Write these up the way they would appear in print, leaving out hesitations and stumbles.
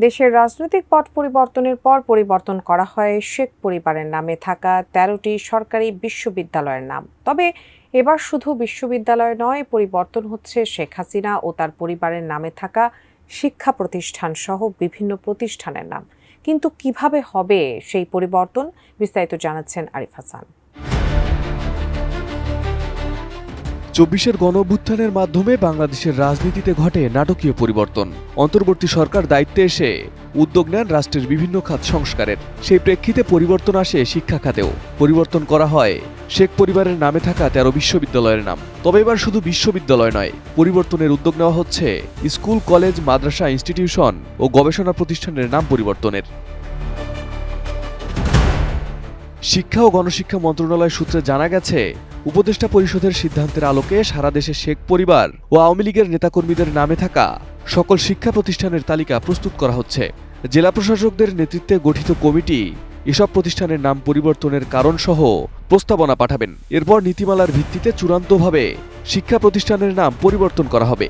দেশের রাজনৈতিক পট পরিবর্তনের পর পরিবর্তন করা হয় শেখ পরিবারের নামে থাকা ১৩টি সরকারি বিশ্ববিদ্যালয়ের নাম। তবে এবার শুধু বিশ্ববিদ্যালয় নয়, পরিবর্তন হচ্ছে শেখ হাসিনা ও তার পরিবারের নামে থাকা শিক্ষা প্রতিষ্ঠান সহ বিভিন্ন প্রতিষ্ঠানের নাম। কিন্তু কিভাবে হবে সেই পরিবর্তন, বিস্তারিত জানাচ্ছেন আরিফ হাসান। ২৪-এর গণঅভ্যুত্থানের মাধ্যমে বাংলাদেশের রাজনীতিতে ঘটে নাটকীয় পরিবর্তন। অন্তর্বর্তী সরকার দায়িত্বে এসে উদ্যোগ নেন রাষ্ট্রের বিভিন্ন খাত সংস্কারের। সেই প্রেক্ষিতে পরিবর্তন আসে শিক্ষা খাতেও। পরিবর্তন করা হয় শেখ পরিবারের নামে থাকা ১৩ বিশ্ববিদ্যালয়ের নাম। তবে এবার শুধু বিশ্ববিদ্যালয় নয়, পরিবর্তনের উদ্যোগ নেওয়া হচ্ছে স্কুল, কলেজ, মাদ্রাসা, ইনস্টিটিউশন ও গবেষণা প্রতিষ্ঠানের নাম পরিবর্তনের। শিক্ষা ও গণশিক্ষা মন্ত্রণালয় সূত্রে জানা গেছে, উপদেষ্টা পরিষদের সিদ্ধান্তের আলোকে সারা দেশে শেখ পরিবার ও আওয়ামী লীগের নেতাকর্মীদের নামে থাকা সকল শিক্ষা প্রতিষ্ঠানের তালিকা প্রস্তুত করা হচ্ছে। জেলা প্রশাসকদের নেতৃত্বে গঠিত কমিটি এসব প্রতিষ্ঠানের নাম পরিবর্তনের কারণসহ প্রস্তাবনা পাঠাবেন। এরপর নীতিমালার ভিত্তিতে চূড়ান্তভাবে শিক্ষা প্রতিষ্ঠানের নাম পরিবর্তন করা হবে।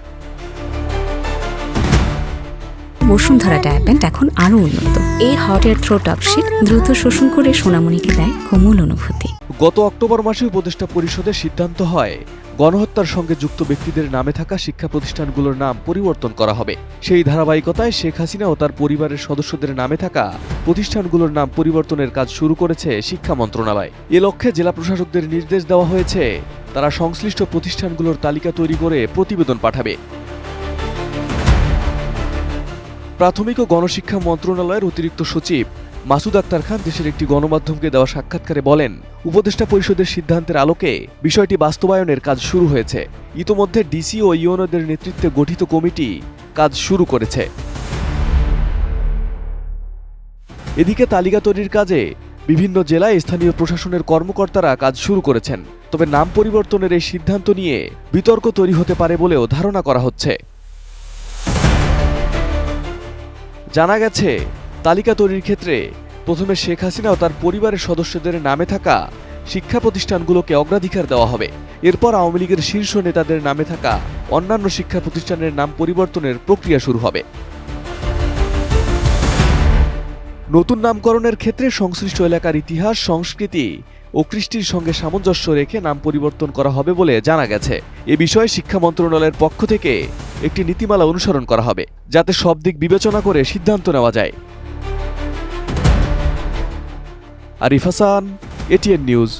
বসুন্ধরা ডায়াপেন্ট এখন আরো উন্নত। এই হট এয়ার থ্রো টপশিট দ্রুত শোষণ করে সোনামণিকে দেয় কোমল অনুভূতি। গত অক্টোবর মাসে উপদেষ্টা পরিষদের সিদ্ধান্ত হয় গণহত্যার সঙ্গে যুক্ত ব্যক্তিদের নামে থাকা শিক্ষা প্রতিষ্ঠানগুলোর নাম পরিবর্তন করা হবে। সেই ধারাবাহিকতায় শেখ হাসিনা ও তার পরিবারের সদস্যদের নামে থাকা প্রতিষ্ঠানগুলোর নাম পরিবর্তনের কাজ শুরু করেছে শিক্ষা মন্ত্রণালয়। এ লক্ষ্যে জেলা প্রশাসকদের নির্দেশ দেওয়া হয়েছে, তারা সংশ্লিষ্ট প্রতিষ্ঠানগুলোর তালিকা তৈরি করে প্রতিবেদন পাঠাবে। প্রাথমিক ও গণশিক্ষা মন্ত্রণালয়ের অতিরিক্ত সচিব মাসুদ আক্তার খান দেশের একটি গণমাধ্যমকে দেওয়া সাক্ষাৎকারে বলেন, উপদেষ্টা পরিষদের সিদ্ধান্তের আলোকে বিষয়টি বাস্তবায়নের কাজ শুরু হয়েছে। ইতোমধ্যে ডিসি ও ইউএনওদের নেতৃত্বে গঠিত কমিটি কাজ শুরু করেছে। এদিকে তালিকা তৈরির কাজে বিভিন্ন জেলায় স্থানীয় প্রশাসনের কর্মকর্তারা কাজ শুরু করেছেন। তবে নাম পরিবর্তনের এই সিদ্ধান্ত নিয়ে বিতর্ক তৈরি হতে পারে বলেও ধারণা করা হচ্ছে। জানা গেছে, তালিকা তৈরির ক্ষেত্রে প্রথমে শেখ হাসিনা ও তার পরিবারের সদস্যদের নামে থাকা শিক্ষা প্রতিষ্ঠানগুলোকে অগ্রাধিকার দেওয়া হবে। এরপর আওয়ামী লীগের শীর্ষ নেতাদের নামে থাকা অন্যান্য শিক্ষা প্রতিষ্ঠানের নাম পরিবর্তনের প্রক্রিয়া শুরু হবে। নতুন নামকরণের ক্ষেত্রে সংশ্লিষ্ট এলাকার ইতিহাস, সংস্কৃতি ও কৃষ্টির সঙ্গে সামঞ্জস্য রেখে নাম পরিবর্তন করা হবে বলে জানা গেছে। এ বিষয়ে শিক্ষা মন্ত্রণালয়ের পক্ষ থেকে একটি নীতিমালা অনুসরণ করা হবে, যাতে সব দিক বিবেচনা করে সিদ্ধান্ত নেওয়া যায়। Arif Hasan, ATN news.